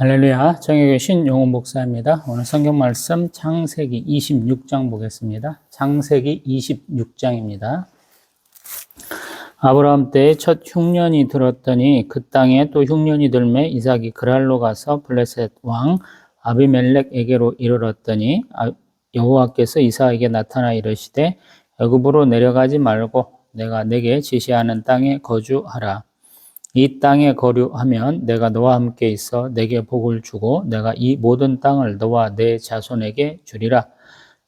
할렐루야, 정의교회 신용훈 목사입니다. 오늘 성경 말씀 창세기 26장 보겠습니다. 창세기 26장입니다. 아브라함 때에 첫 흉년이 들었더니 그 땅에 또 흉년이 들매 이삭이 그랄로 가서 블레셋 왕 아비멜렉에게로 이르렀더니 여호와께서 이삭에게 나타나 이르시되 애굽으로 내려가지 말고 내가 내게 지시하는 땅에 거주하라. 이 땅에 거류하면 내가 너와 함께 있어 내게 복을 주고 내가 이 모든 땅을 너와 내 자손에게 주리라.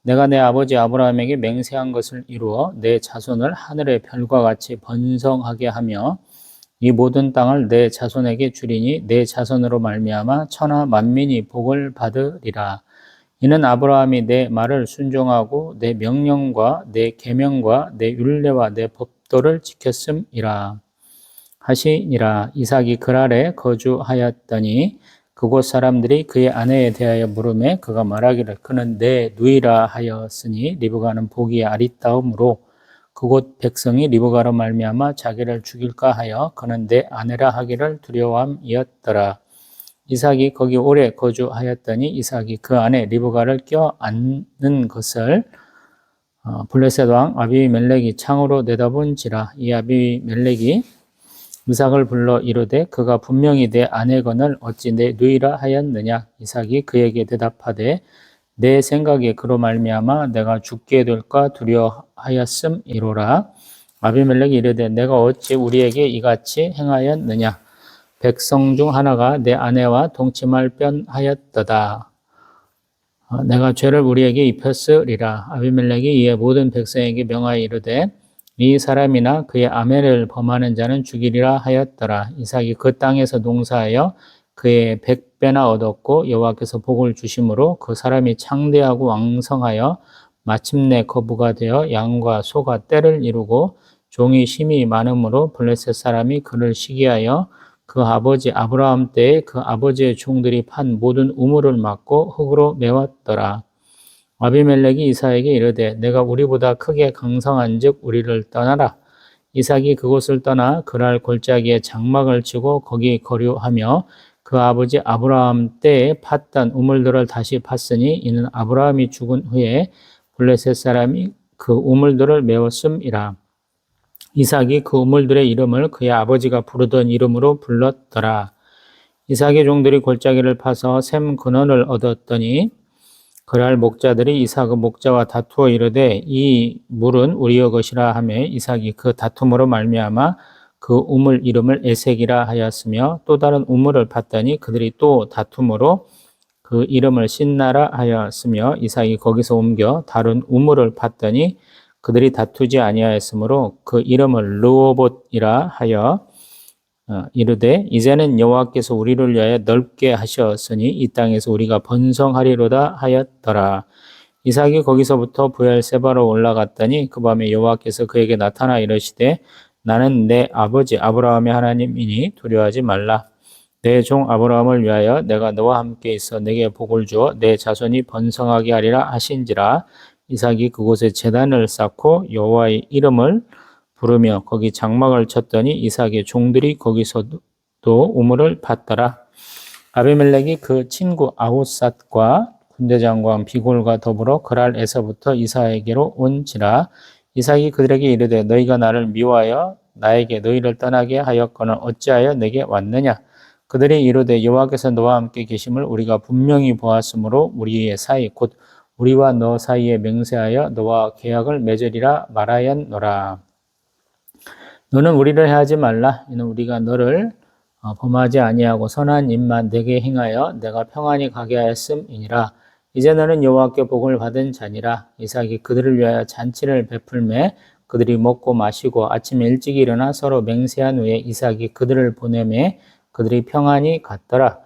내가 내 아버지 아브라함에게 맹세한 것을 이루어 내 자손을 하늘의 별과 같이 번성하게 하며 이 모든 땅을 내 자손에게 주리니 내 자손으로 말미암아 천하 만민이 복을 받으리라. 이는 아브라함이 내 말을 순종하고 내 명령과 내 계명과 내 율례와 내 법도를 지켰음이라 하시니라. 이삭이 그랄에 거주하였더니 그곳 사람들이 그의 아내에 대하여 물으매 그가 말하기를 그는 내 누이라 하였으니 리브가는 보기에 아리따움으로 그곳 백성이 리브가로 말미암아 자기를 죽일까 하여 그는 내 아내라 하기를 두려워함이었더라. 이삭이 거기 오래 거주하였더니 이삭이 그 안에 리브가를 껴안는 것을 블레셋 왕 아비멜렉이 창으로 내다본지라. 이 아비멜렉이 이삭을 불러 이르되 그가 분명히 내 아내건을 어찌 내 누이라 하였느냐. 이삭이 그에게 대답하되 내 생각에 그로 말미암아 내가 죽게 될까 두려워하였음이로라. 아비멜렉이 이르되 내가 어찌 우리에게 이같이 행하였느냐. 백성 중 하나가 내 아내와 동침할 뻔하였도다. 내가 죄를 우리에게 입혔으리라. 아비멜렉이 이에 모든 백성에게 명하여 이르되 이 사람이나 그의 아내를 범하는 자는 죽이리라 하였더라. 이삭이 그 땅에서 농사하여 그의 100배나 얻었고 여호와께서 복을 주심으로 그 사람이 창대하고 왕성하여 마침내 거부가 되어 양과 소가 떼를 이루고 종이 심히 많으므로 블레셋 사람이 그를 시기하여 그 아버지 아브라함 때에 그 아버지의 종들이 판 모든 우물을 막고 흙으로 메웠더라. 아비멜렉이 이삭에게 이르되 내가 우리보다 크게 강성한즉 우리를 떠나라. 이삭이 그곳을 떠나 그랄 골짜기에 장막을 치고 거기 거류하며 그 아버지 아브라함 때에 팠던 우물들을 다시 팠으니 이는 아브라함이 죽은 후에 블레셋 사람이 그 우물들을 메웠음이라. 이삭이 그 우물들의 이름을 그의 아버지가 부르던 이름으로 불렀더라. 이삭의 종들이 골짜기를 파서 샘 근원을 얻었더니 그랄 목자들이 이삭의 목자와 다투어 이르되 이 물은 우리의 것이라 하며 이삭이 그 다툼으로 말미암아 그 우물 이름을 에색이라 하였으며 또 다른 우물을 팠더니 그들이 또 다툼으로 그 이름을 신나라 하였으며 이삭이 거기서 옮겨 다른 우물을 팠더니 그들이 다투지 아니하였으므로 그 이름을 르호봇이라 하여 이르되 이제는 여호와께서 우리를 위하여 넓게 하셨으니 이 땅에서 우리가 번성하리로다 하였더라. 이삭이 거기서부터 브엘세바로 올라갔더니 그 밤에 여호와께서 그에게 나타나 이르시되 나는 내 아버지 아브라함의 하나님이니 두려워하지 말라. 내 종 아브라함을 위하여 내가 너와 함께 있어 내게 복을 주어 내 자손이 번성하게 하리라 하신지라. 이삭이 그곳에 제단을 쌓고 여호와의 이름을 부르며 거기 장막을 쳤더니 이삭의 종들이 거기서도 우물을 팠더라. 아비멜렉이 그 친구 아웃삿과 군대장관 비골과 더불어 그랄에서부터 이삭에게로 온지라. 이삭이 그들에게 이르되 너희가 나를 미워하여 나에게 너희를 떠나게 하였거늘 어찌하여 내게 왔느냐. 그들이 이르되 여호와께서 너와 함께 계심을 우리가 분명히 보았으므로 우리의 사이 곧 우리와 너 사이에 맹세하여 너와 계약을 맺으리라 말하였노라. 너는 우리를 해하지 말라. 이는 우리가 너를 범하지 아니하고 선한 일만 내게 행하여 내가 평안히 가게 하였음이니라. 이제 너는 여호와께 복을 받은 자니라. 이삭이 그들을 위하여 잔치를 베풀매 그들이 먹고 마시고 아침에 일찍 일어나 서로 맹세한 후에 이삭이 그들을 보내매 그들이 평안히 갔더라.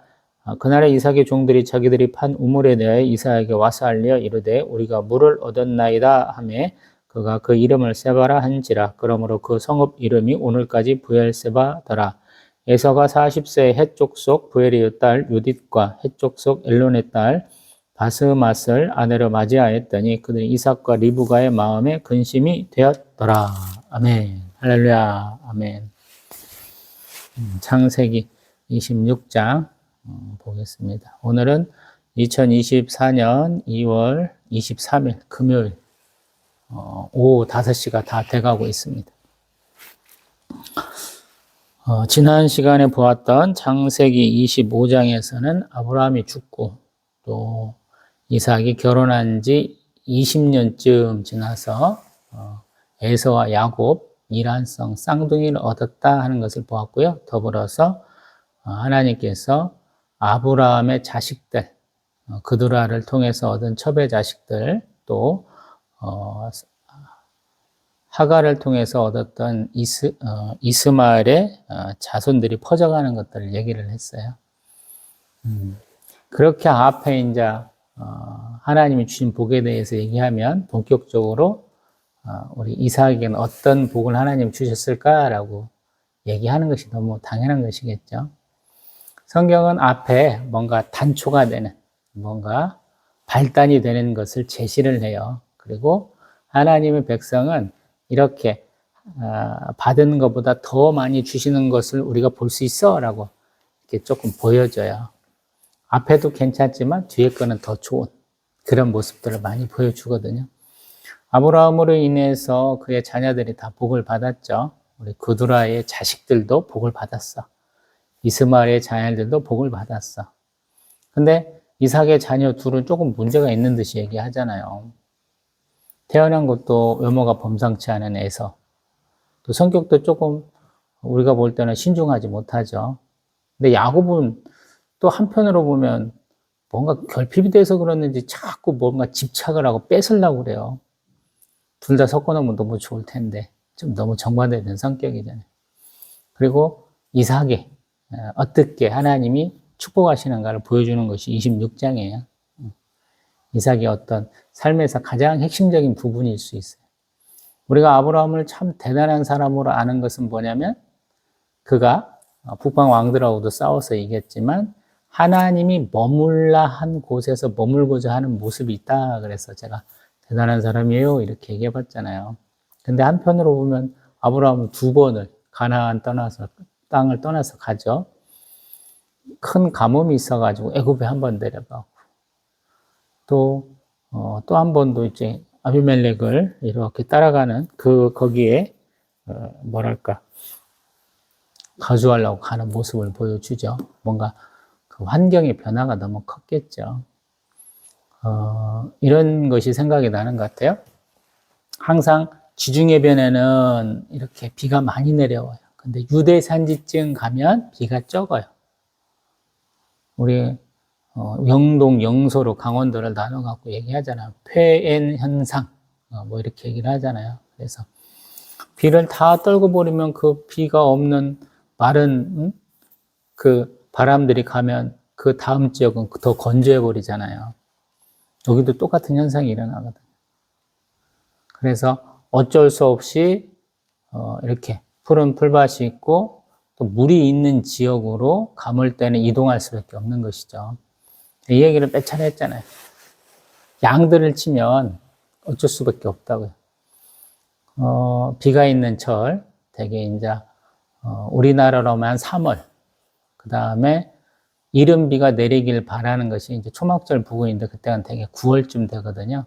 그날에 이삭의 종들이 자기들이 판 우물에 대하여 이삭에게 와서 알려 이르되 우리가 물을 얻었나이다 하매 그가 그 이름을 세바라 한지라. 그러므로 그 성읍 이름이 오늘까지 브엘세바더라. 에서가 40세에 헷 족속 브엘의 딸 유딧과 헷 족속 엘론의 딸 바스맛을 아내로 맞이하였더니 그들이 이삭과 리브가의 마음에 근심이 되었더라. 아멘. 할렐루야. 아멘. 창세기 26장 보겠습니다. 오늘은 2024년 2월 23일 금요일 오후 5시가 다 돼가고 있습니다. 지난 시간에 보았던 창세기 25장에서는 아브라함이 죽고 또 이삭이 결혼한 지 20년쯤 지나서 에서와 야곱 일란성 쌍둥이를 얻었다 하는 것을 보았고요. 더불어서 하나님께서 아브라함의 자식들, 그두라를 통해서 얻은 첩의 자식들, 또 하가를 통해서 얻었던 이스마엘의 자손들이 퍼져가는 것들을 얘기를 했어요. 그렇게 앞에 이제 하나님이 주신 복에 대해서 얘기하면 본격적으로 우리 이삭에게는 어떤 복을 하나님이 주셨을까라고 얘기하는 것이 너무 당연한 것이겠죠. 성경은 앞에 뭔가 단초가 되는, 뭔가 발단이 되는 것을 제시를 해요. 그리고 하나님의 백성은 이렇게 받은 것보다 더 많이 주시는 것을 우리가 볼 수 있어 라고 이렇게 조금 보여줘요. 앞에도 괜찮지만 뒤에 거는 더 좋은 그런 모습들을 많이 보여주거든요. 아브라함으로 인해서 그의 자녀들이 다 복을 받았죠. 우리 그두라의 자식들도 복을 받았어. 이스마엘의 자녀들도 복을 받았어. 근데 이삭의 자녀 둘은 조금 문제가 있는 듯이 얘기하잖아요. 태어난 것도 외모가 범상치 않은 에서, 또 성격도 조금 우리가 볼 때는 신중하지 못하죠. 근데 야곱은 또 한편으로 보면 뭔가 결핍이 돼서 그러는지 자꾸 뭔가 집착을 하고 뺏으려고 그래요. 둘 다 섞어놓으면 너무 좋을 텐데 좀 너무 정반대된 성격이잖아요. 그리고 이삭이 어떻게 하나님이 축복하시는가를 보여주는 것이 26장이에요. 이삭이 어떤 삶에서 가장 핵심적인 부분일 수 있어요. 우리가 아브라함을 참 대단한 사람으로 아는 것은 뭐냐면 그가 북방 왕들하고도 싸워서 이겼지만 하나님이 머물라 한 곳에서 머물고자 하는 모습이 있다. 그래서 제가 대단한 사람이에요 이렇게 얘기해 봤잖아요. 근데 한편으로 보면 아브라함은 2번을 가나안 땅을 떠나서 가죠. 큰 가뭄이 있어가지고 애굽에 한 번 내려가고 또 한 번도 이제 아비멜렉을 이렇게 따라가는 거기에 거주하려고 가는 모습을 보여주죠. 뭔가 그 환경의 변화가 너무 컸겠죠. 이런 것이 생각이 나는 것 같아요. 항상 지중해변에는 이렇게 비가 많이 내려와요. 근데 유대 산지쯤 가면 비가 적어요. 우리 영동, 영서로 강원도를 나눠갖고 얘기하잖아요. 폐엔 현상, 뭐 이렇게 얘기를 하잖아요. 그래서 비를 다 떨고 버리면 그 비가 없는 마른 그 바람들이 가면 그 다음 지역은 더 건조해 버리잖아요. 여기도 똑같은 현상이 일어나거든요. 그래서 어쩔 수 없이 이렇게 푸른 풀밭이 있고 또 물이 있는 지역으로 가물 때는 이동할 수밖에 없는 것이죠. 이 얘기를 몇 차례 했잖아요. 양들을 치면 어쩔 수밖에 없다고요. 비가 있는 철, 대개 이제 우리나라로만 3월, 그 다음에 이른 비가 내리길 바라는 것이 이제 초막절 부근인데 그때가 대개 9월쯤 되거든요.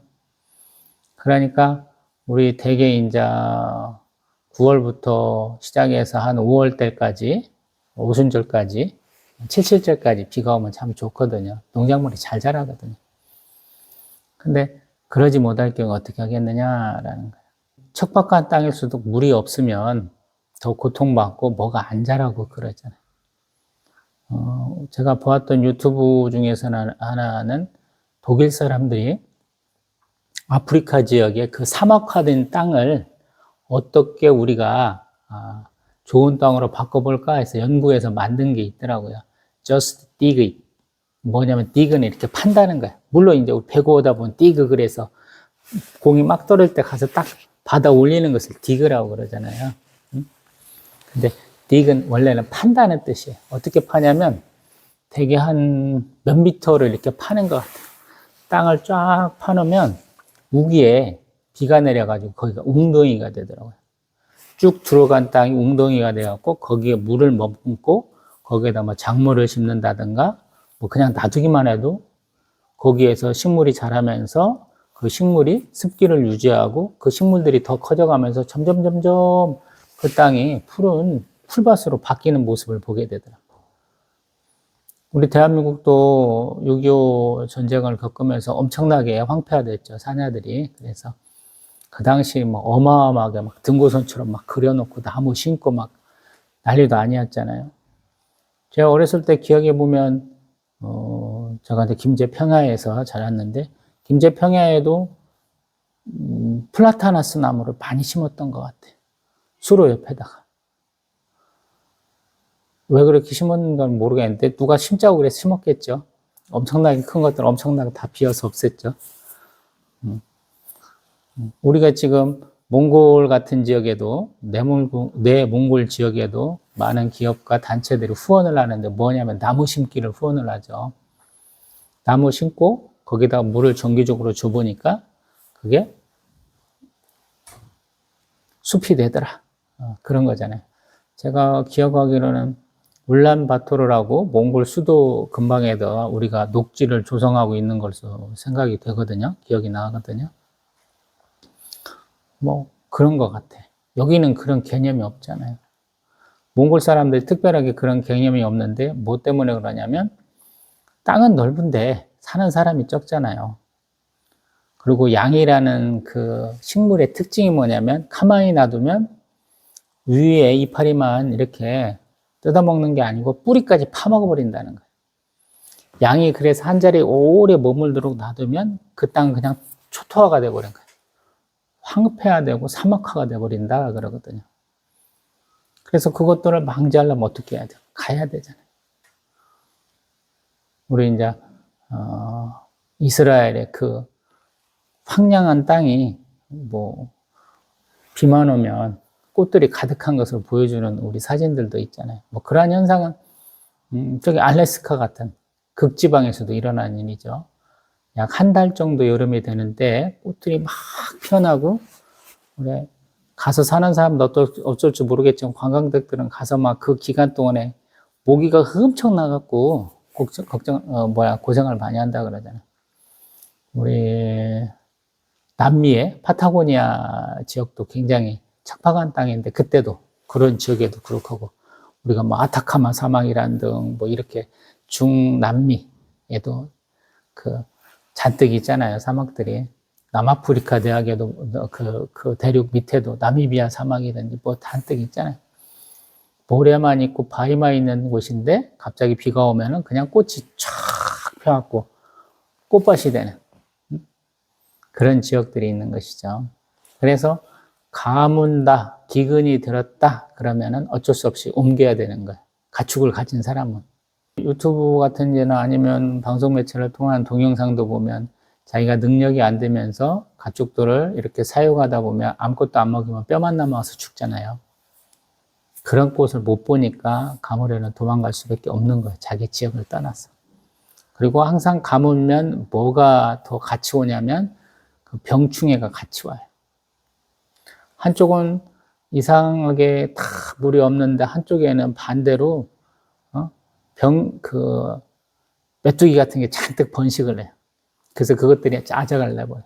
그러니까 우리 대개 이제 9월부터 시작해서 한 5월 때까지, 오순절까지, 7.7절까지 비가 오면 참 좋거든요. 농작물이 잘 자라거든요. 근데 그러지 못할 경우 어떻게 하겠느냐라는 거예요. 척박한 땅일수록 물이 없으면 더 고통받고 뭐가 안 자라고 그러잖아요. 제가 보았던 유튜브 중에서는 하나는 독일 사람들이 아프리카 지역의 그 사막화된 땅을 어떻게 우리가 좋은 땅으로 바꿔볼까 해서 연구해서 만든 게 있더라고요. Just dig it. 뭐냐면 dig는 이렇게 판다는 거예요. 물론 이제 우리 배구 오다 보면 dig 그래서 공이 막 떨어질 때 가서 딱 받아 올리는 것을 dig라고 그러잖아요. 근데 dig은 원래는 판다는 뜻이에요. 어떻게 파냐면 되게 한 몇 미터를 이렇게 파는 것 같아요. 땅을 쫙 파놓으면 우기에 비가 내려가지고 거기가 웅덩이가 되더라고요. 쭉 들어간 땅이 웅덩이가 돼갖고 거기에 물을 머금고 거기에다 뭐 작물을 심는다든가 뭐 그냥 놔두기만 해도 거기에서 식물이 자라면서 그 식물이 습기를 유지하고 그 식물들이 더 커져가면서 점점 그 땅이 푸른 풀밭으로 바뀌는 모습을 보게 되더라. 우리 대한민국도 6.25 전쟁을 겪으면서 엄청나게 황폐화됐죠, 사냐들이. 그래서 그 당시 뭐 어마어마하게 막 등고선처럼 막 그려놓고 나무 심고 막 난리도 아니었잖아요. 제가 어렸을 때 기억해 보면, 제가 김제 평야에서 자랐는데, 김제 평야에도, 플라타나스 나무를 많이 심었던 것 같아요. 수로 옆에다가. 왜 그렇게 심었는지 모르겠는데, 누가 심자고 그래서 심었겠죠. 엄청나게 큰 것들 엄청나게 다 비어서 없앴죠. 우리가 지금 몽골 같은 지역에도, 내몽골 지역에도 많은 기업과 단체들이 후원을 하는데 뭐냐면 나무 심기를 후원을 하죠. 나무 심고 거기다가 물을 정기적으로 줘보니까 그게 숲이 되더라. 그런 거잖아요. 제가 기억하기로는 울란바토르라고 몽골 수도 근방에다 우리가 녹지를 조성하고 있는 것으로 생각이 되거든요. 기억이 나거든요. 뭐 그런 것 같아. 여기는 그런 개념이 없잖아요. 몽골 사람들이 특별하게 그런 개념이 없는데 뭐 때문에 그러냐면 땅은 넓은데 사는 사람이 적잖아요. 그리고 양이라는 그 식물의 특징이 뭐냐면 가만히 놔두면 위에 이파리만 이렇게 뜯어먹는 게 아니고 뿌리까지 파먹어 버린다는 거예요. 양이 그래서 한 자리에 오래 머물도록 놔두면 그 땅은 그냥 초토화가 돼버린 거예요. 황폐화되고 사막화가 돼버린다 그러거든요. 그래서 그것들을 방지하려면 어떻게 해야 돼요? 가야 되잖아요. 우리 이제 이스라엘의 그 황량한 땅이 뭐 비만 오면 꽃들이 가득한 것을 보여주는 우리 사진들도 있잖아요. 뭐 그러한 현상은 저기 알래스카 같은 극지방에서도 일어나는 일이죠. 약 한 달 정도 여름이 되는데 꽃들이 막 피어나고 그래 가서 사는 사람도 어쩔 줄 모르겠지만 관광객들은 가서 막 그 기간 동안에 모기가 엄청 나갖고 고생을 많이 한다 그러잖아요. 우리 남미의 파타고니아 지역도 굉장히 척박한 땅인데 그때도 그런 지역에도 그렇고 우리가 뭐 아타카마 사막이란 등 뭐 이렇게 중남미에도 그 잔뜩 있잖아요, 사막들이. 남아프리카 대학에도 그 대륙 밑에도 나미비아 사막이든지 뭐 잔뜩 있잖아요. 모래만 있고 바위만 있는 곳인데 갑자기 비가 오면은 그냥 꽃이 쫙 펴갖고 꽃밭이 되는 그런 지역들이 있는 것이죠. 그래서 가문다, 기근이 들었다 그러면은 어쩔 수 없이 옮겨야 되는 거예요. 가축을 가진 사람은. 유튜브 같은 데나 아니면 방송 매체를 통한 동영상도 보면 자기가 능력이 안 되면서 가축들을 이렇게 사육하다 보면 아무것도 안 먹이면 뼈만 남아서 죽잖아요. 그런 꼴을 못 보니까 가물에는 도망갈 수밖에 없는 거예요. 자기 지역을 떠나서. 그리고 항상 가물면 뭐가 더 같이 오냐면 그 병충해가 같이 와요. 한쪽은 이상하게 다 물이 없는데 한쪽에는 반대로 메뚜기 같은 게 잔뜩 번식을 해요. 그래서 그것들이 짜져갈 내버려요.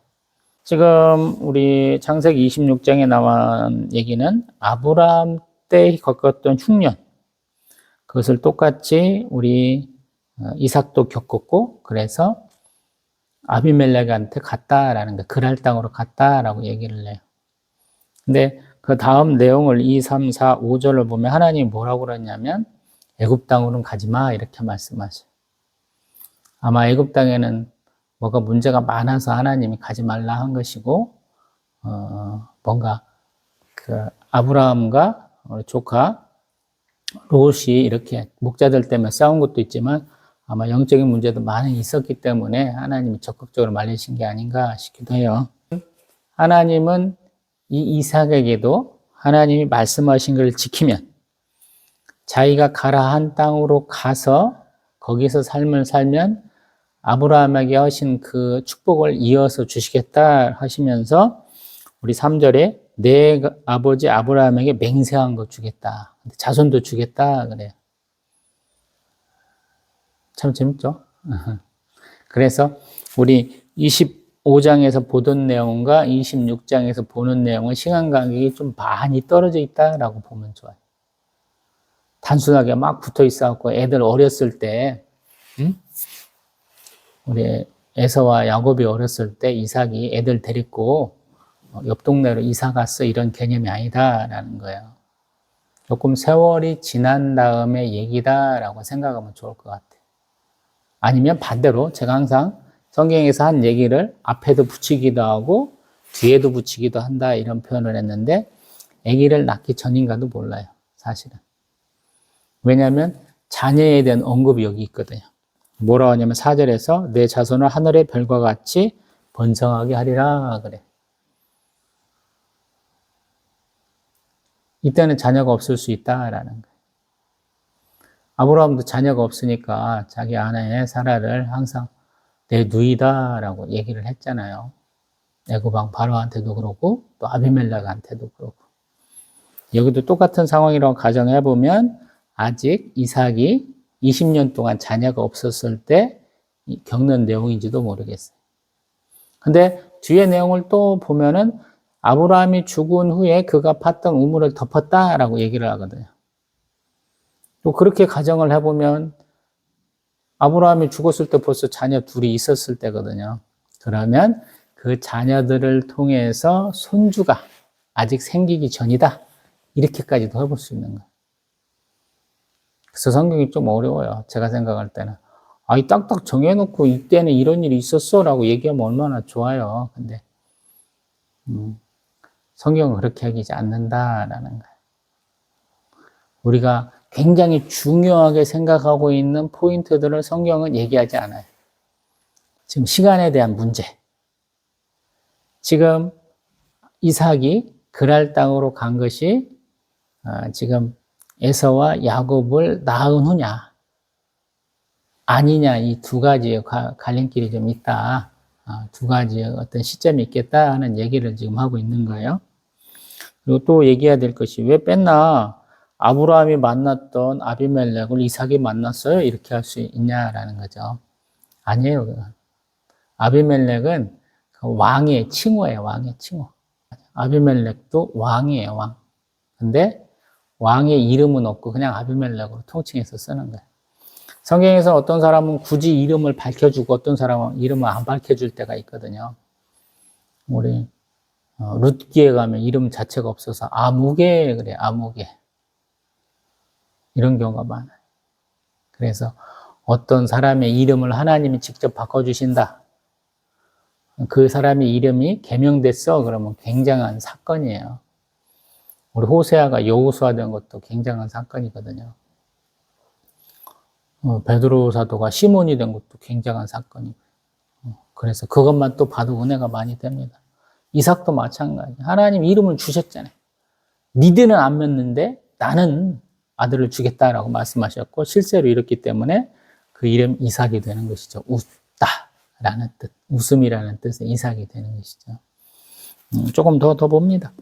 지금 우리 창세기 26장에 나온 얘기는 아브라함 때 겪었던 흉년, 그것을 똑같이 우리 이삭도 겪었고 그래서 아비멜렉한테 갔다라는 거, 그랄 땅으로 갔다라고 얘기를 해요. 근데 그 다음 내용을 2, 3, 4, 5절을 보면 하나님이 뭐라고 그러냐면 애굽 땅으로는 가지 마 이렇게 말씀하셔요. 아마 애굽 땅에는 뭐가 문제가 많아서 하나님이 가지 말라 한 것이고 뭔가 그 아브라함과 조카 롯이 이렇게 목자들 때문에 싸운 것도 있지만 아마 영적인 문제도 많이 있었기 때문에 하나님이 적극적으로 말리신 게 아닌가 싶기도 해요. 하나님은 이 이삭에게도 하나님이 말씀하신 것을 지키면 자기가 가라 한 땅으로 가서 거기서 삶을 살면 아브라함에게 하신 그 축복을 이어서 주시겠다 하시면서 우리 3절에 내 아버지 아브라함에게 맹세한 거 주겠다. 자손도 주겠다 그래요. 참 재밌죠? 그래서 우리 25장에서 보던 내용과 26장에서 보는 내용은 시간 간격이 좀 많이 떨어져 있다라고 보면 좋아요. 단순하게 막 붙어 있어갖고 애들 어렸을 때, 우리 에서와 야곱이 어렸을 때 이삭이 애들 데리고 옆 동네로 이사 갔어 이런 개념이 아니다라는 거예요. 조금 세월이 지난 다음에 얘기다라고 생각하면 좋을 것 같아요. 아니면 반대로 제가 항상 성경에서 한 얘기를 앞에도 붙이기도 하고 뒤에도 붙이기도 한다 이런 표현을 했는데 아기를 낳기 전인가도 몰라요. 사실은. 왜냐하면 자녀에 대한 언급이 여기 있거든요. 뭐라고 하냐면 4절에서 내 자손을 하늘의 별과 같이 번성하게 하리라 그래. 이때는 자녀가 없을 수 있다라는 거예요. 아브라함도 자녀가 없으니까 자기 아내 사라를 항상 내 누이다라고 얘기를 했잖아요. 애고방 바로한테도 그러고 또 아비멜렉한테도 그러고. 여기도 똑같은 상황이라고 가정해보면 아직 이삭이 20년 동안 자녀가 없었을 때 겪는 내용인지도 모르겠어요. 근데 뒤에 내용을 또 보면은 아브라함이 죽은 후에 그가 팠던 우물을 덮었다라고 얘기를 하거든요. 또 그렇게 가정을 해보면 아브라함이 죽었을 때 벌써 자녀 둘이 있었을 때거든요. 그러면 그 자녀들을 통해서 손주가 아직 생기기 전이다. 이렇게까지도 해볼 수 있는 거예요. 그래서 성경이 좀 어려워요. 제가 생각할 때는. 아이, 딱딱 정해놓고 이때는 이런 일이 있었어 라고 얘기하면 얼마나 좋아요. 근데 성경은 그렇게 얘기하지 않는다라는 거예요. 우리가 굉장히 중요하게 생각하고 있는 포인트들을 성경은 얘기하지 않아요. 지금 시간에 대한 문제. 지금 이삭이 그랄 땅으로 간 것이 지금 에서와 야곱을 낳은 후냐 아니냐 이 두 가지의 갈림길이 좀 있다. 두 가지의 어떤 시점이 있겠다 하는 얘기를 지금 하고 있는 거예요. 그리고 또 얘기해야 될 것이 왜 뺐나 아브라함이 만났던 아비멜렉을 이삭이 만났어요? 이렇게 할 수 있냐라는 거죠. 아니에요. 아비멜렉은 왕의 칭호예요. 왕의 칭호. 아비멜렉도 왕이에요. 왕. 근데 왕의 이름은 없고 그냥 아비멜렉으로 통칭해서 쓰는 거예요. 성경에서 어떤 사람은 굳이 이름을 밝혀주고 어떤 사람은 이름을 안 밝혀줄 때가 있거든요. 우리 룻기에 가면 이름 자체가 없어서 아무개 그래. 아무개. 이런 경우가 많아요. 그래서 어떤 사람의 이름을 하나님이 직접 바꿔주신다. 그 사람의 이름이 개명됐어. 그러면 굉장한 사건이에요. 우리 호세아가 여호수아 된 것도 굉장한 사건이거든요. 베드로 사도가 시몬이 된 것도 굉장한 사건이고. 그래서 그것만 또 봐도 은혜가 많이 됩니다. 이삭도 마찬가지. 하나님 이름을 주셨잖아요. 미드는 안 맺는데 나는 아들을 주겠다라고 말씀하셨고 실제로 이렇기 때문에 그 이름 이삭이 되는 것이죠. 웃다라는 뜻, 웃음이라는 뜻의 이삭이 되는 것이죠. 조금 더 봅니다.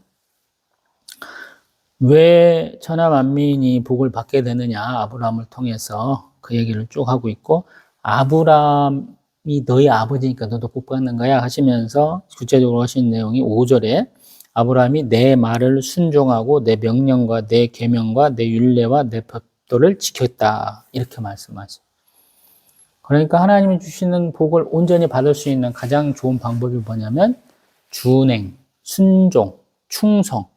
왜 천하 만민이 복을 받게 되느냐 아브라함을 통해서 그 얘기를 쭉 하고 있고 아브라함이 너희 아버지니까 너도 복 받는 거야 하시면서 구체적으로 하신 내용이 5절에 아브라함이 내 말을 순종하고 내 명령과 내 계명과 내 율례와 내 법도를 지켰다 이렇게 말씀하죠. 그러니까 하나님이 주시는 복을 온전히 받을 수 있는 가장 좋은 방법이 뭐냐면 준행, 순종, 충성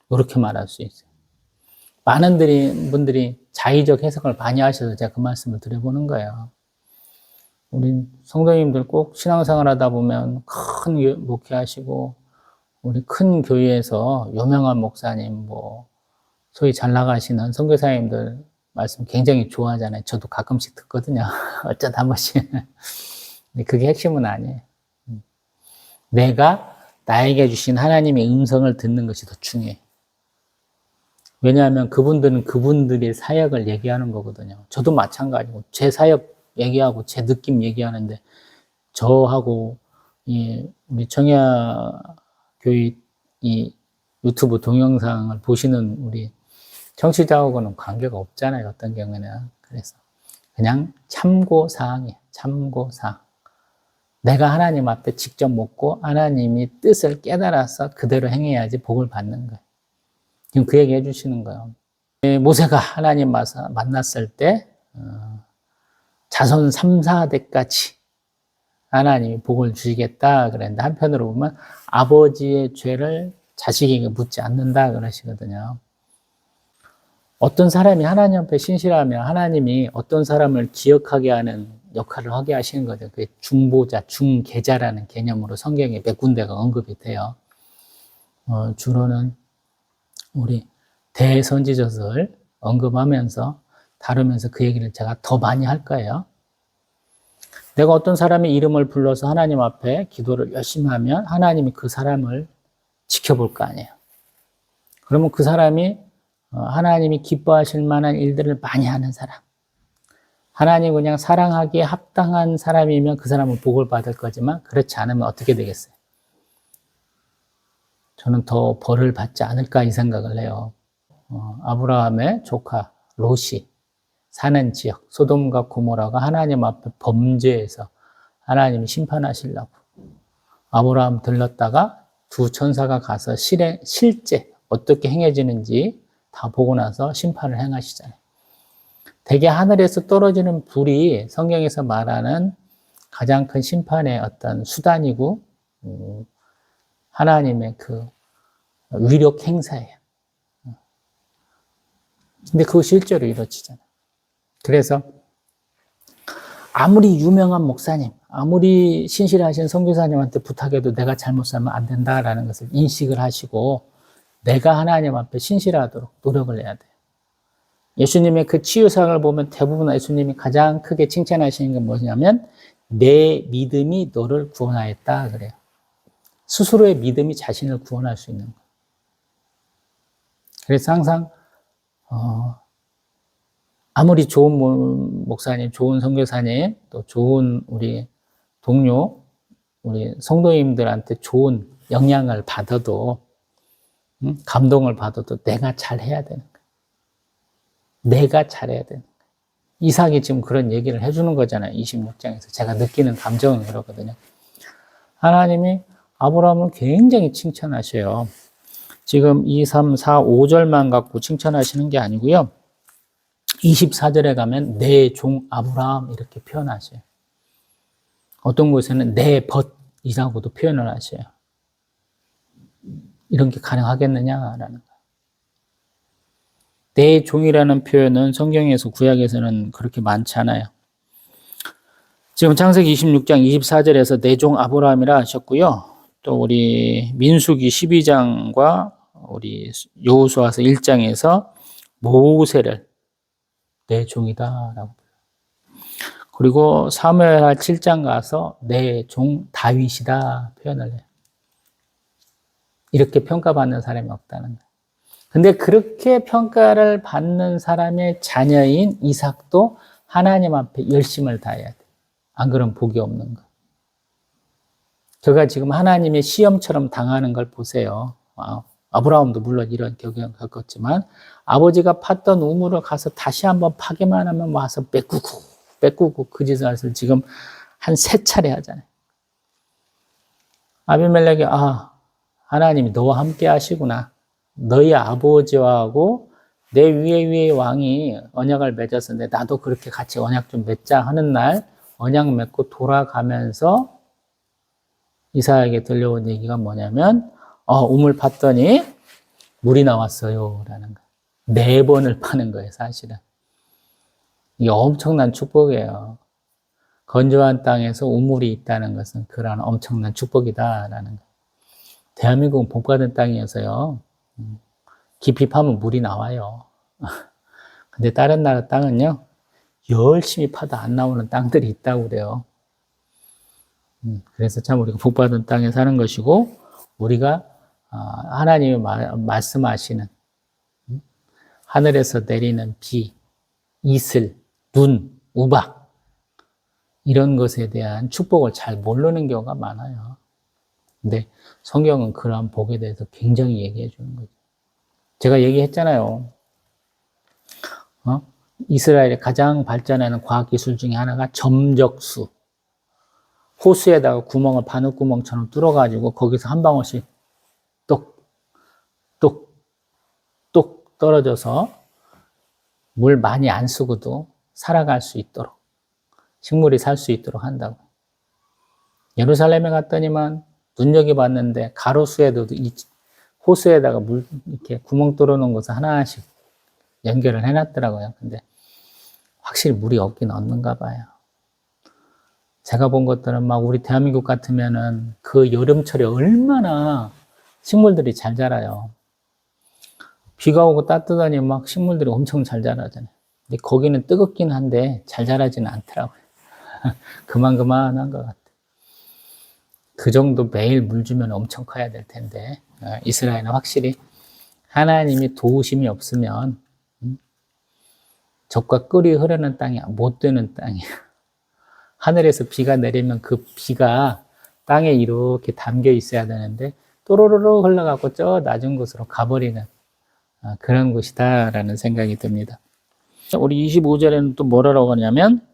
이렇게 말할 수 있어요. 많은 분들이 자의적 해석을 많이 하셔서 제가 그 말씀을 드려보는 거예요. 우리 성도님들 꼭 신앙생활 하다 보면 큰 목회하시고 우리 큰 교회에서 유명한 목사님 소위 잘 나가시는 선교사님들 말씀 굉장히 좋아하잖아요. 저도 가끔씩 듣거든요. 어쩌다 한 번씩. 근데 그게 핵심은 아니에요. 내가 나에게 주신 하나님의 음성을 듣는 것이 더 중요해요. 왜냐하면 그분들은 그분들의 사역을 얘기하는 거거든요. 저도 마찬가지고 제 사역 얘기하고 제 느낌 얘기하는데 저하고 우리 청야 교회 이 유튜브 동영상을 보시는 우리 청취자하고는 관계가 없잖아요. 어떤 경우에는. 그래서 그냥 참고사항이에요. 참고사항. 내가 하나님 앞에 직접 묻고 하나님이 뜻을 깨달아서 그대로 행해야지 복을 받는 거예요. 지금 그 얘기 해주시는 거예요. 모세가 하나님 만났을 때 자손 3, 4대까지 하나님이 복을 주시겠다 그랬는데 한편으로 보면 아버지의 죄를 자식에게 묻지 않는다 그러시거든요. 어떤 사람이 하나님 앞에 신실하면 하나님이 어떤 사람을 기억하게 하는 역할을 하게 하시는 거죠. 그게 중보자, 중계자라는 개념으로 성경에 몇 군데가 언급이 돼요. 주로는 우리 대선지자들 언급하면서 다루면서 그 얘기를 제가 더 많이 할 거예요. 내가 어떤 사람의 이름을 불러서 하나님 앞에 기도를 열심히 하면 하나님이 그 사람을 지켜볼 거 아니에요. 그러면 그 사람이 하나님이 기뻐하실 만한 일들을 많이 하는 사람, 하나님 그냥 사랑하기에 합당한 사람이면 그 사람은 복을 받을 거지만 그렇지 않으면 어떻게 되겠어요? 저는 더 벌을 받지 않을까 이 생각을 해요. 아브라함의 조카 롯이 사는 지역 소돔과 고모라가 하나님 앞에 범죄해서 하나님이 심판하시려고 아브라함 들렀다가 두 천사가 가서 실제 어떻게 행해지는지 다 보고 나서 심판을 행하시잖아요. 대개 하늘에서 떨어지는 불이 성경에서 말하는 가장 큰 심판의 어떤 수단이고 하나님의 그 위력 행사예요. 근데 그거 실제로 이루어지잖아요. 그래서 아무리 유명한 목사님, 아무리 신실하신 선교사님한테 부탁해도 내가 잘못 살면 안 된다라는 것을 인식을 하시고 내가 하나님 앞에 신실하도록 노력을 해야 돼요. 예수님의 그 치유상을 보면 대부분 예수님이 가장 크게 칭찬하시는 게 뭐냐면 내 믿음이 너를 구원하였다 그래요. 스스로의 믿음이 자신을 구원할 수 있는 거예요. 그래서 항상 아무리 좋은 목사님, 좋은 선교사님, 또 좋은 우리 동료, 우리 성도님들한테 좋은 영향을 받아도 감동을 받아도 내가 잘해야 되는 거예요. 내가 잘해야 되는 거예요. 이삭이 지금 그런 얘기를 해주는 거잖아요. 26장에서. 제가 느끼는 감정은 그렇거든요. 하나님이 아브라함을 굉장히 칭찬하셔요. 지금 2, 3, 4, 5절만 갖고 칭찬하시는 게 아니고요. 24절에 가면 내 종 아브라함 이렇게 표현하셔요. 어떤 곳에는 내 벗이라고도 표현을 하셔요. 이런 게 가능하겠느냐라는 거예요. 내 종이라는 표현은 성경에서 구약에서는 그렇게 많지 않아요. 지금 창세기 26장 24절에서 내 종 아브라함이라 하셨고요. 또 우리 민수기 12장과 우리 여호수아서 1장에서 모세를 내 종이다라고. 그리고 사무엘하 7장 가서 내 종 다윗이다 표현을 해요. 이렇게 평가받는 사람이 없다는 거예요. 근데 그렇게 평가를 받는 사람의 자녀인 이삭도 하나님 앞에 열심을 다해야 돼. 안 그러면 복이 없는 거. 그가 지금 하나님의 시험처럼 당하는 걸 보세요. 아브라함도 물론 이런 경험을 겪었지만 아버지가 팠던 우물을 가서 다시 한번 파기만 하면 와서 뺏고 그 짓을 지금 한 3차례 하잖아요. 아비멜렉이 하나님이 너와 함께 하시구나. 너희 아버지하고 내 위에 왕이 언약을 맺었는데 나도 그렇게 같이 언약 좀 맺자 하는 날 언약 맺고 돌아가면서 이삭에게 들려온 얘기가 뭐냐면 우물 팠더니 물이 나왔어요 라는 거예요. 4번을 파는 거예요 사실은. 이게 엄청난 축복이에요. 건조한 땅에서 우물이 있다는 것은 그런 엄청난 축복이다라는 거예요. 대한민국은 복받은 땅이어서요. 깊이 파면 물이 나와요. 근데 다른 나라 땅은요. 열심히 파도 안 나오는 땅들이 있다고 그래요. 그래서 참 우리가 복받은 땅에 사는 것이고 우리가 하나님이 말씀하시는 하늘에서 내리는 비, 이슬, 눈, 우박 이런 것에 대한 축복을 잘 모르는 경우가 많아요. 근데 성경은 그러한 복에 대해서 굉장히 얘기해 주는 거죠. 제가 얘기했잖아요. 이스라엘의 가장 발전하는 과학기술 중에 하나가 점적수. 호수에다가 구멍을 바늘구멍처럼 뚫어가지고 거기서 한 방울씩 똑, 똑, 똑 떨어져서 물 많이 안 쓰고도 살아갈 수 있도록, 식물이 살 수 있도록 한다고. 예루살렘에 갔더니만 눈여겨봤는데 가로수에도 호수에다가 물 이렇게 구멍 뚫어놓은 것을 하나씩 연결을 해놨더라고요. 근데 확실히 물이 없긴 없는가 봐요. 제가 본 것들은 막 우리 대한민국 같으면은 그 여름철에 얼마나 식물들이 잘 자라요. 비가 오고 따뜻하니 막 식물들이 엄청 잘 자라잖아요. 근데 거기는 뜨겁긴 한데 잘 자라지는 않더라고요. 그만한 것 같아요. 그 정도 매일 물 주면 엄청 커야 될 텐데, 이스라엘은 확실히 하나님이 도우심이 없으면 적과 꿀이 흐르는 땅이 못 되는 땅이에요. 하늘에서 비가 내리면 그 비가 땅에 이렇게 담겨 있어야 되는데 또로로로 흘러가고 저 낮은 곳으로 가버리는 그런 곳이다라는 생각이 듭니다. 우리 25절에는 또 뭐라고 하냐면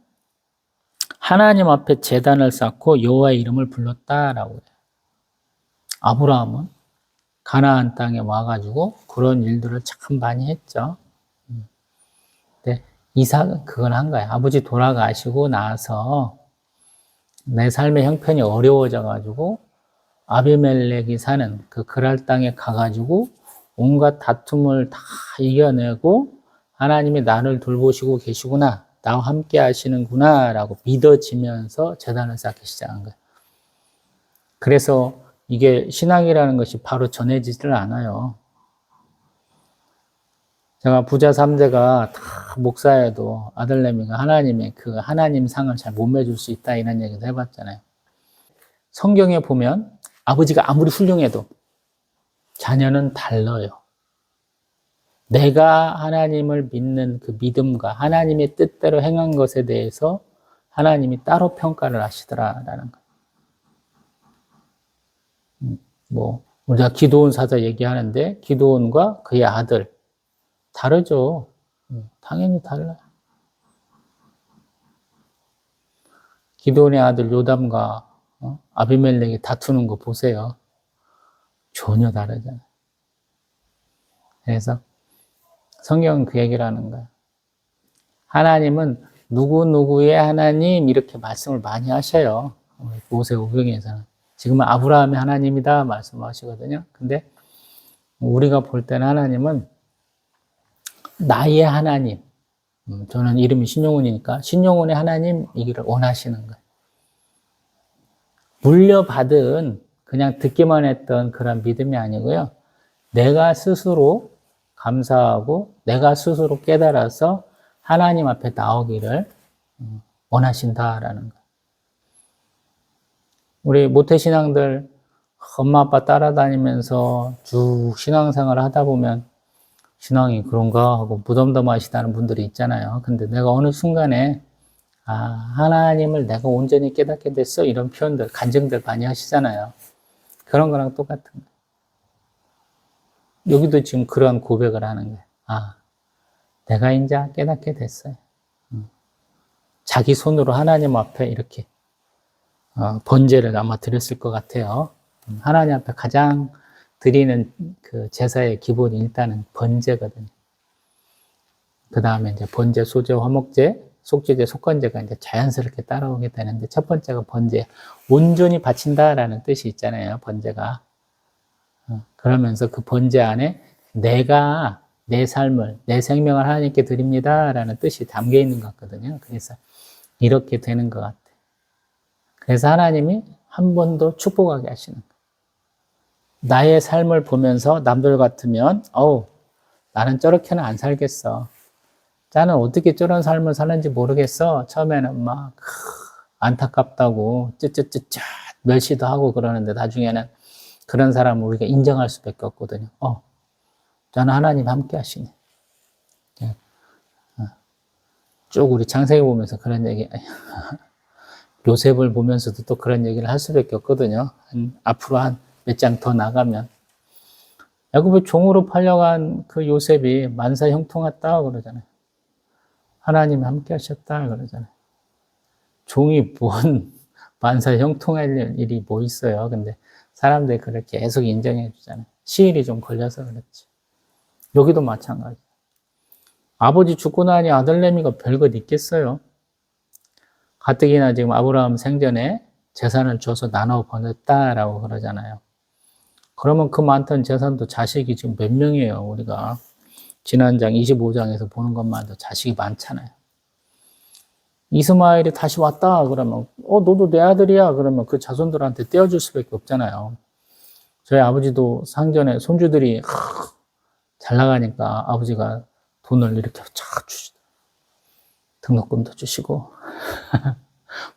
하나님 앞에 제단을 쌓고 여호와의 이름을 불렀다라고 해요. 아브라함은 가나안 땅에 와가지고 그런 일들을 참 많이 했죠. 근데 이삭은 그건 한 거예요. 아버지 돌아가시고 나서 내 삶의 형편이 어려워져가지고 아비멜렉이 사는 그 그랄 땅에 가가지고 온갖 다툼을 다 이겨내고 하나님이 나를 돌보시고 계시구나, 나와 함께 하시는구나 라고 믿어지면서 제단을 쌓기 시작한 거예요. 그래서 이게 신앙이라는 것이 바로 전해지질 않아요. 제가 부자 3대가 다 목사여도 아들내미가 하나님의 그 하나님 상을 잘 못 매줄 수 있다 이런 얘기도 해봤잖아요. 성경에 보면 아버지가 아무리 훌륭해도 자녀는 달라요. 내가 하나님을 믿는 그 믿음과 하나님의 뜻대로 행한 것에 대해서 하나님이 따로 평가를 하시더라라는 거. 우리가 기드온 사자 얘기하는데 기드온과 그의 아들 다르죠. 당연히 달라요. 기드온의 아들 요담과 아비멜렉이 다투는 거 보세요. 전혀 다르잖아요. 그래서 성경은 그 얘기를 하는 거예요. 하나님은 누구누구의 하나님 이렇게 말씀을 많이 하셔요. 모세오경에서는. 지금은 아브라함의 하나님이다 말씀하시거든요. 근데 우리가 볼 때는 하나님은 나의 하나님, 저는 이름이 신용훈이니까 신용훈의 하나님이기를 원하시는 거예요. 물려받은 그냥 듣기만 했던 그런 믿음이 아니고요. 내가 스스로 감사하고 내가 스스로 깨달아서 하나님 앞에 나오기를 원하신다라는 거예요. 우리 모태신앙들 엄마 아빠 따라다니면서 쭉 신앙생활을 하다 보면 신앙이 그런가 하고 무덤덤하시다는 분들이 있잖아요. 근데 내가 어느 순간에 하나님을 내가 온전히 깨닫게 됐어 이런 표현들, 간증들 많이 하시잖아요. 그런 거랑 똑같은 거예요. 여기도 지금 그런 고백을 하는 거예요. 내가 이제 깨닫게 됐어요. 자기 손으로 하나님 앞에 이렇게 번제를 아마 드렸을 것 같아요. 하나님 앞에 가장 드리는 그 제사의 기본이 일단은 번제거든요. 그 다음에 이제 번제, 소제, 화목제, 속죄제, 속건제가 이제 자연스럽게 따라오게 되는데 첫 번째가 번제, 온전히 바친다라는 뜻이 있잖아요. 번제가. 그러면서 그 번제 안에 내가 내 삶을, 내 생명을 하나님께 드립니다라는 뜻이 담겨 있는 것 같거든요. 그래서 이렇게 되는 것 같아요. 그래서 하나님이 한 번 더 축복하게 하시는 거예요. 나의 삶을 보면서 남들 같으면 나는 저렇게는 안 살겠어. 나는 어떻게 저런 삶을 사는지 모르겠어. 처음에는 막 안타깝다고 쯧쯧쯧쯧 멸시도 하고 그러는데 나중에는 그런 사람을 우리가 인정할 수밖에 없거든요. 저는 하나님 함께 하시네. 쭉 우리 창세기 보면서 그런 얘기, 요셉을 보면서도 또 그런 얘기를 할 수밖에 없거든요. 앞으로 한 몇 장 더 나가면. 야곱의 종으로 팔려간 그 요셉이 만사 형통했다 그러잖아요. 하나님이 함께 하셨다 그러잖아요. 종이 뭔 만사 형통할 일이 뭐 있어요. 근데 사람들이 그걸 계속 인정해 주잖아요. 시일이 좀 걸려서 그렇지. 여기도 마찬가지. 아버지 죽고 나니 아들내미가 별것 있겠어요. 가뜩이나 지금 아브라함 생전에 재산을 줘서 나눠 보냈다라고 그러잖아요. 그러면 그 많던 재산도 자식이 지금 몇 명이에요, 우리가. 지난 장 25장에서 보는 것만도 자식이 많잖아요. 이스마엘이 다시 왔다 그러면 너도 내 아들이야 그러면 그 자손들한테 떼어줄 수밖에 없잖아요. 저희 아버지도 상전에 손주들이 잘 나가니까 아버지가 돈을 이렇게 쫙 주시더라고요. 등록금도 주시고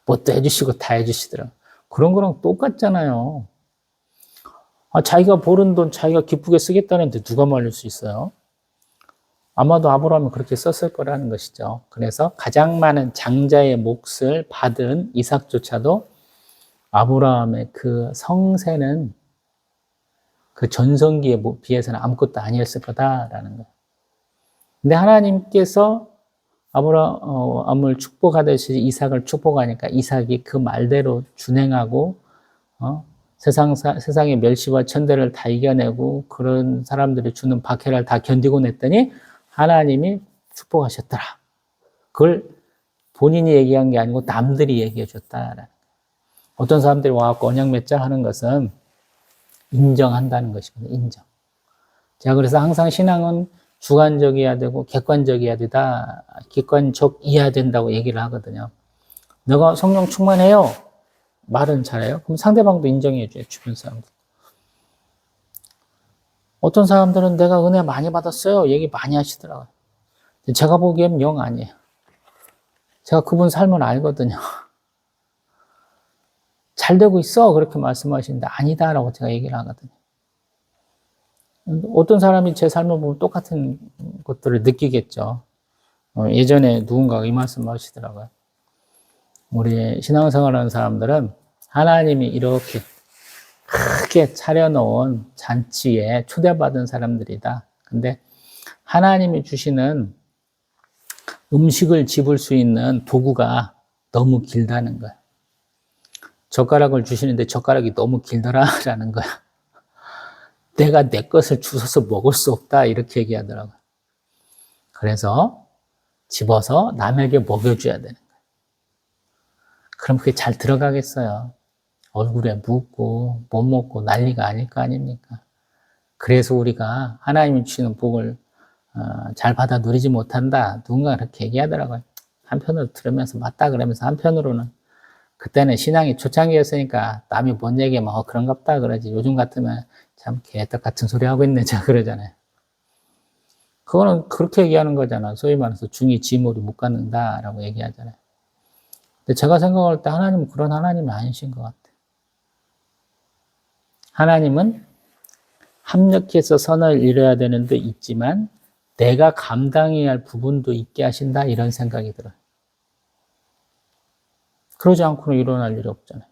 뭣도 해주시고 다 해주시더라고요. 그런 거랑 똑같잖아요. 자기가 버는 돈 자기가 기쁘게 쓰겠다는데 누가 말릴 수 있어요? 아마도 아브라함은 그렇게 썼을 거라는 것이죠. 그래서 가장 많은 장자의 몫을 받은 이삭조차도 아브라함의 그 성세는 그 전성기에 비해서는 아무것도 아니었을 거다라는 거예요. 근데 하나님께서 아브라함을 축복하듯이 이삭을 축복하니까 이삭이 그 말대로 준행하고 세상의 멸시와 천대를 다 이겨내고 그런 사람들이 주는 박해를 다 견디고 냈더니 하나님이 축복하셨더라. 그걸 본인이 얘기한 게 아니고 남들이 얘기해 줬다. 어떤 사람들이 와갖고 언약 맺자 하는 것은 인정한다는 것이거든요. 인정. 제가 그래서 항상 신앙은 주관적이어야 되고 객관적이어야 되다. 객관적이어야 된다고 얘기를 하거든요. 내가 성령 충만해요. 말은 잘해요. 그럼 상대방도 인정해 줘요. 주변 사람들. 어떤 사람들은 내가 은혜 많이 받았어요. 얘기 많이 하시더라고요. 제가 보기엔 영 아니에요. 제가 그분 삶을 알거든요. 잘 되고 있어. 그렇게 말씀하시는데 아니다라고 제가 얘기를 하거든요. 어떤 사람이 제 삶을 보면 똑같은 것들을 느끼겠죠. 예전에 누군가가 이 말씀 하시더라고요. 우리 신앙생활하는 사람들은 하나님이 이렇게 크게 차려놓은 잔치에 초대받은 사람들이다. 근데 하나님이 주시는 음식을 집을 수 있는 도구가 너무 길다는 거야. 젓가락을 주시는데 젓가락이 너무 길더라라는 거야. 내가 내 것을 주워서 먹을 수 없다 이렇게 얘기하더라고요. 그래서 집어서 남에게 먹여줘야 되는 거야. 그럼 그게 잘 들어가겠어요. 얼굴에 묻고 못 먹고 난리가 아닐 거 아닙니까? 그래서 우리가 하나님이 주시는 복을 잘 받아 누리지 못한다. 누군가 그렇게 얘기하더라고요. 한편으로 들으면서 맞다 그러면서 한편으로는 그때는 신앙이 초창기였으니까 남이 뭔 얘기하면 그런갑다 그러지. 요즘 같으면 참 개떡 같은 소리 하고 있네 자 그러잖아요. 그거는 그렇게 얘기하는 거잖아. 소위 말해서 중이 지물이 못 갖는다라고 얘기하잖아요. 근데 제가 생각할 때 하나님은 그런 하나님이 아니신 것 같아요. 하나님은 합력해서 선을 이뤄야 되는 데 있지만 내가 감당해야 할 부분도 있게 하신다 이런 생각이 들어요. 그러지 않고는 일어날 일이 없잖아요.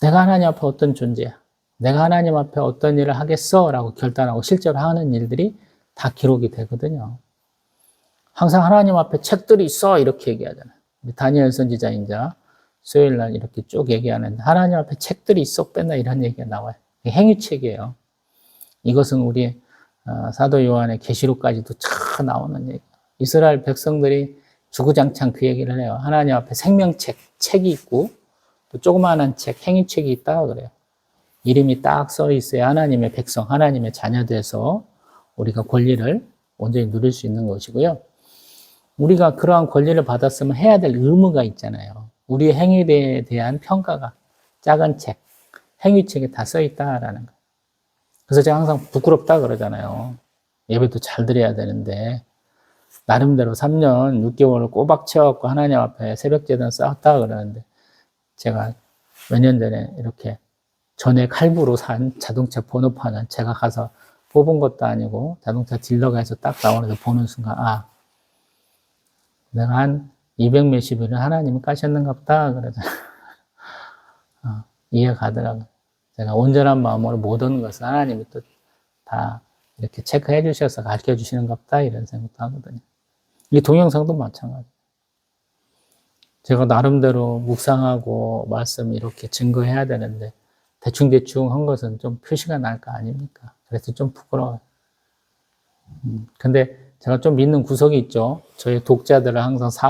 내가 하나님 앞에 어떤 존재야? 내가 하나님 앞에 어떤 일을 하겠어? 라고 결단하고 실제로 하는 일들이 다 기록이 되거든요. 항상 하나님 앞에 책들이 있어 이렇게 얘기하잖아요. 다니엘 선지자인자 수요일날 이렇게 쭉 얘기하는데 하나님 앞에 책들이 있어 뺐나 이런 얘기가 나와요. 행위책이에요. 이것은 우리 사도 요한의 계시록까지도 쫙 나오는 얘기. 이스라엘 백성들이 주구장창 그 얘기를 해요. 하나님 앞에 생명책, 책이 있고 또 조그마한 책, 행위책이 있다 그래요. 이름이 딱 써 있어야 하나님의 백성, 하나님의 자녀 돼서 우리가 권리를 온전히 누릴 수 있는 것이고요. 우리가 그러한 권리를 받았으면 해야 될 의무가 있잖아요. 우리의 행위에 대한 평가가 작은 책, 행위책에 다 써 있다라는 거예요. 그래서 제가 항상 부끄럽다 그러잖아요. 예배도 잘 드려야 되는데 나름대로 3년 6개월을 꼬박 채워갖고 하나님 앞에 새벽제단 쌓았다 그러는데 제가 몇 년 전에 이렇게 전액 할부로 산 자동차 번호판은 제가 가서 뽑은 것도 아니고 자동차 딜러가 해서 딱 나오면서 보는 순간 내가 한 200 몇십 일을 하나님이 까셨는가 보다 그러잖아요. 이해가 가더라고요. 제가 온전한 마음으로 모든 것을 하나님이 또 다 이렇게 체크해 주셔서 가르쳐 주시는가 보다 이런 생각도 하거든요. 이 동영상도 마찬가지. 제가 나름대로 묵상하고 말씀 이렇게 증거해야 되는데 대충대충 한 것은 좀 표시가 날 거 아닙니까? 그래서 좀 부끄러워요. 근데 제가 좀 믿는 구석이 있죠. 저희 독자들을 항상 40,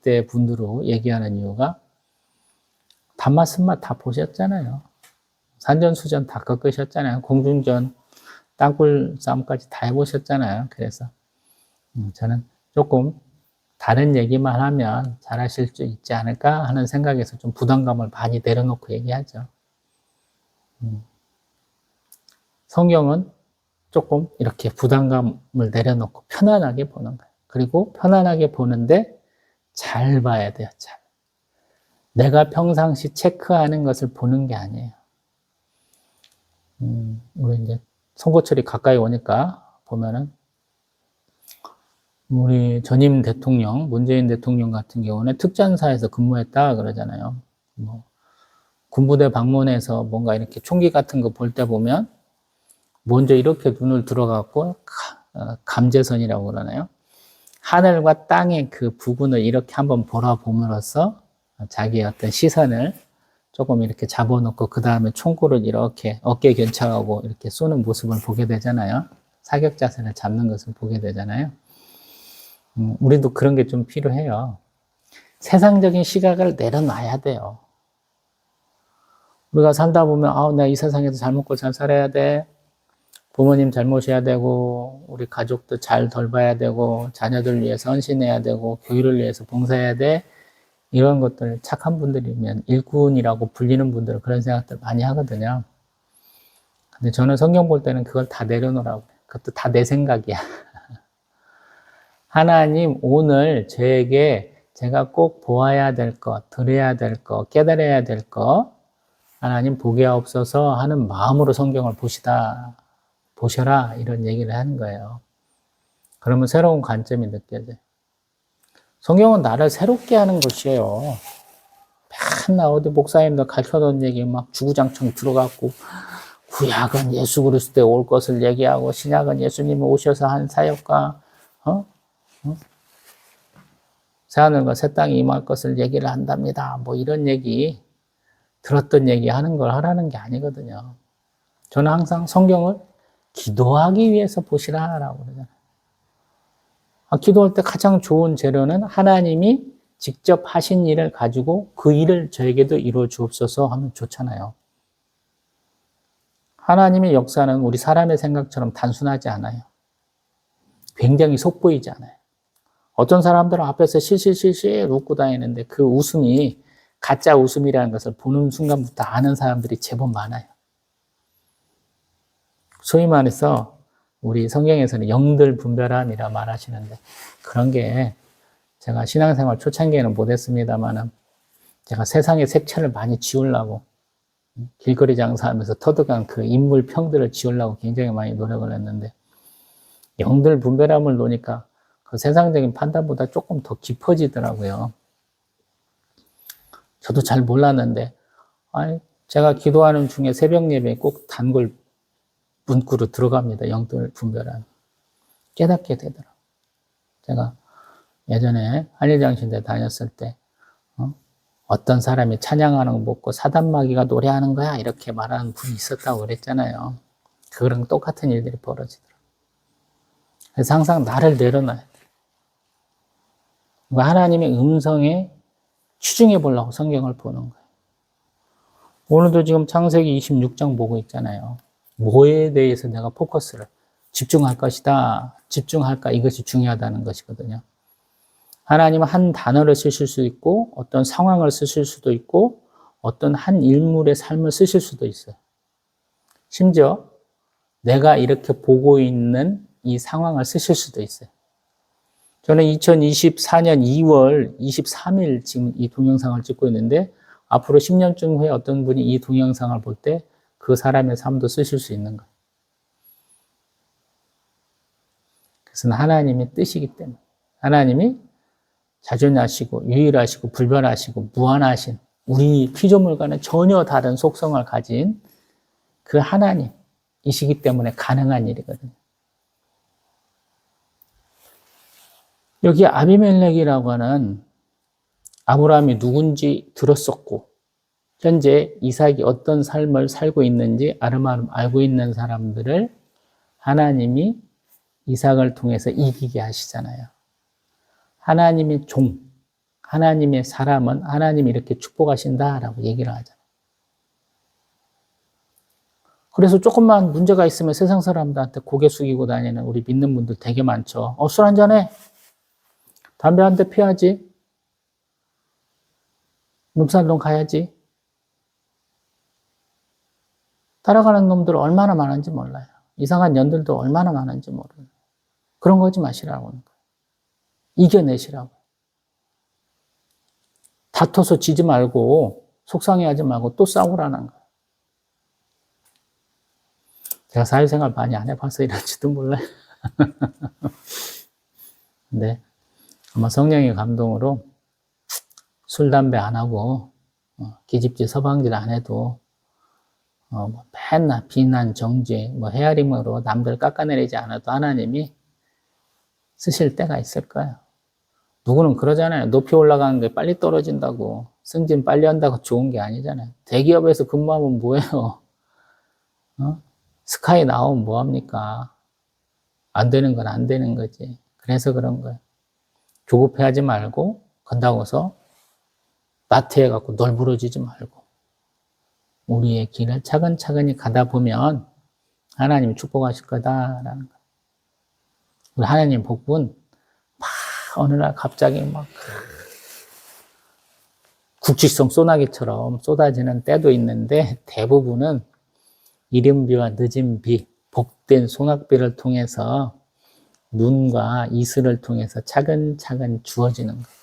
50대 분들로 얘기하는 이유가 단맛, 쓴맛 다 보셨잖아요. 산전수전 다 겪으셨잖아요. 공중전, 땅굴 싸움까지 다 해보셨잖아요. 그래서 저는 조금 다른 얘기만 하면 잘하실 수 있지 않을까 하는 생각에서 좀 부담감을 많이 내려놓고 얘기하죠. 성경은 조금 이렇게 부담감을 내려놓고 편안하게 보는 거예요. 그리고 편안하게 보는데 잘 봐야 돼요. 잘. 내가 평상시 체크하는 것을 보는 게 아니에요. 우리 이제 선거철이 가까이 오니까 보면은 우리 전임 대통령, 문재인 대통령 같은 경우는 특전사에서 근무했다 그러잖아요. 뭐 군부대 방문해서 뭔가 이렇게 총기 같은 거 볼 때 보면 먼저 이렇게 눈을 들어갖고 감재선이라고 그러나요? 하늘과 땅의 그 부분을 이렇게 한번 보라봄으로써 자기의 어떤 시선을 조금 이렇게 잡아놓고 그 다음에 총구를 이렇게 어깨 견착하고 이렇게 쏘는 모습을 보게 되잖아요. 사격 자세를 잡는 것을 보게 되잖아요. 우리도 그런 게 좀 필요해요. 세상적인 시각을 내려놔야 돼요. 우리가 살다 보면 나 이 세상에서 잘 먹고 잘 살아야 돼. 부모님 잘 모셔야 되고 우리 가족도 잘 돌봐야 되고 자녀들 위해서 헌신해야 되고 교회를 위해서 봉사해야 돼. 이런 것들 착한 분들이면 일꾼이라고 불리는 분들은 그런 생각들 많이 하거든요. 근데 저는 성경 볼 때는 그걸 다 내려놓으라고 그래요. 그것도 다 내 생각이야. 하나님 오늘 저에게 제가 꼭 보아야 될 것, 들어야 될 것, 깨달아야 될 것 하나님 보게 하옵소서 하는 마음으로 성경을 보셔라 이런 얘기를 하는 거예요. 그러면 새로운 관점이 느껴져요. 성경은 나를 새롭게 하는 것이에요. 맨날 어디 목사님들 가르쳐놓은 얘기 막 주구장창 들어갔고 구약은 예수 그리스도에 올 것을 얘기하고 신약은 예수님이 오셔서 한 사역과 새하늘과 새 땅이 임할 것을 얘기를 한답니다. 뭐 이런 얘기 들었던 얘기 하는 걸 하라는 게 아니거든요. 저는 항상 성경을 기도하기 위해서 보시라라고 그러잖아요. 기도할 때 가장 좋은 재료는 하나님이 직접 하신 일을 가지고 그 일을 저에게도 이루어 주옵소서 하면 좋잖아요. 하나님의 역사는 우리 사람의 생각처럼 단순하지 않아요. 굉장히 속보이지 않아요. 어떤 사람들은 앞에서 실실실실 웃고 다니는데 그 웃음이 가짜 웃음이라는 것을 보는 순간부터 아는 사람들이 제법 많아요. 소위 말해서 우리 성경에서는 영들 분별함이라 말하시는데 그런 게 제가 신앙생활 초창기에는 못했습니다만은 제가 세상의 색채를 많이 지우려고 길거리 장사하면서 터득한 그 인물 평들을 지우려고 굉장히 많이 노력을 했는데 영들 분별함을 놓으니까 그 세상적인 판단보다 조금 더 깊어지더라고요. 저도 잘 몰랐는데 제가 기도하는 중에 새벽 예배에 꼭 단골 문구로 들어갑니다. 영들 분별함. 깨닫게 되더라고요. 제가 예전에 한일장신대 다녔을 때 어떤 사람이 찬양하는 거 먹고 사단마귀가 노래하는 거야 이렇게 말하는 분이 있었다고 그랬잖아요. 그거랑 똑같은 일들이 벌어지더라고요. 그래서 항상 나를 내려놔야 돼요. 하나님의 음성에 추중해 보려고 성경을 보는 거예요. 오늘도 지금 창세기 26장 보고 있잖아요. 뭐에 대해서 내가 포커스를 집중할 것이다. 집중할까? 이것이 중요하다는 것이거든요. 하나님은 한 단어를 쓰실 수 있고 어떤 상황을 쓰실 수도 있고 어떤 한 인물의 삶을 쓰실 수도 있어요. 심지어 내가 이렇게 보고 있는 이 상황을 쓰실 수도 있어요. 저는 2024년 2월 23일 지금 이 동영상을 찍고 있는데 앞으로 10년쯤 후에 어떤 분이 이 동영상을 볼 때 그 사람의 삶도 쓰실 수 있는 거예요. 그것은 하나님의 뜻이기 때문에 하나님이 자존하시고 유일하시고 불변하시고 무한하신 우리 피조물과는 전혀 다른 속성을 가진 그 하나님이시기 때문에 가능한 일이거든요. 여기 아비멜렉이라고 하는 아브라함이 누군지 들었었고 현재 이삭이 어떤 삶을 살고 있는지 아름아름 알고 있는 사람들을 하나님이 이삭을 통해서 이기게 하시잖아요. 하나님의 종, 하나님의 사람은 하나님이 이렇게 축복하신다라고 얘기를 하잖아요. 그래서 조금만 문제가 있으면 세상 사람들한테 고개 숙이고 다니는 우리 믿는 분들 되게 많죠. 술 한잔해. 담배 한 대 피워야지. 룸살롱 가야지. 따라가는 놈들 얼마나 많은지 몰라요. 이상한 년들도 얼마나 많은지 모르요. 그런 거 하지 마시라고 하는 거예요. 이겨내시라고. 다퉈서 지지 말고 속상해하지 말고 또 싸우라는 거예요. 제가 사회생활 많이 안 해봐서 이런지도 몰라요. 근데 아마 성령의 감동으로 술, 담배 안 하고 기집질, 서방질 안 해도 맨날 비난, 정죄, 헤아림으로 남들 깎아내리지 않아도 하나님이 쓰실 때가 있을 거예요. 누구는 그러잖아요. 높이 올라가는 게 빨리 떨어진다고. 승진 빨리 한다고 좋은 게 아니잖아요. 대기업에서 근무하면 뭐예요? 스카이 나오면 뭐합니까? 안 되는 건 안 되는 거지. 그래서 그런 거예요. 조급해하지 말고 건다고서 나태해갖고 널브러지지 말고 우리의 길을 차근차근히 가다 보면 하나님이 축복하실 거다라는 거예요. 우리 하나님 복은 막 어느 날 갑자기 막 국지성 소나기처럼 쏟아지는 때도 있는데 대부분은 이른 비와 늦은 비, 복된 소낙비를 통해서 눈과 이슬을 통해서 차근차근 주어지는 거예요.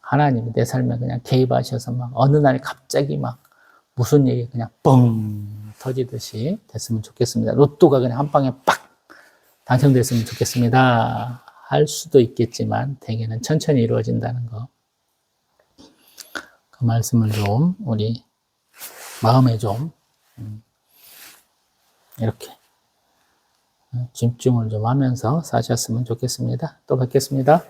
하나님이 내 삶에 그냥 개입하셔서 막 어느 날 갑자기 막 무슨 일이 그냥 뻥 터지듯이 됐으면 좋겠습니다. 로또가 그냥 한 방에 빡 당첨됐으면 좋겠습니다. 할 수도 있겠지만 대개는 천천히 이루어진다는 거. 그 말씀을 좀 우리 마음에 좀 이렇게 집중을 좀 하면서 사셨으면 좋겠습니다. 또 뵙겠습니다.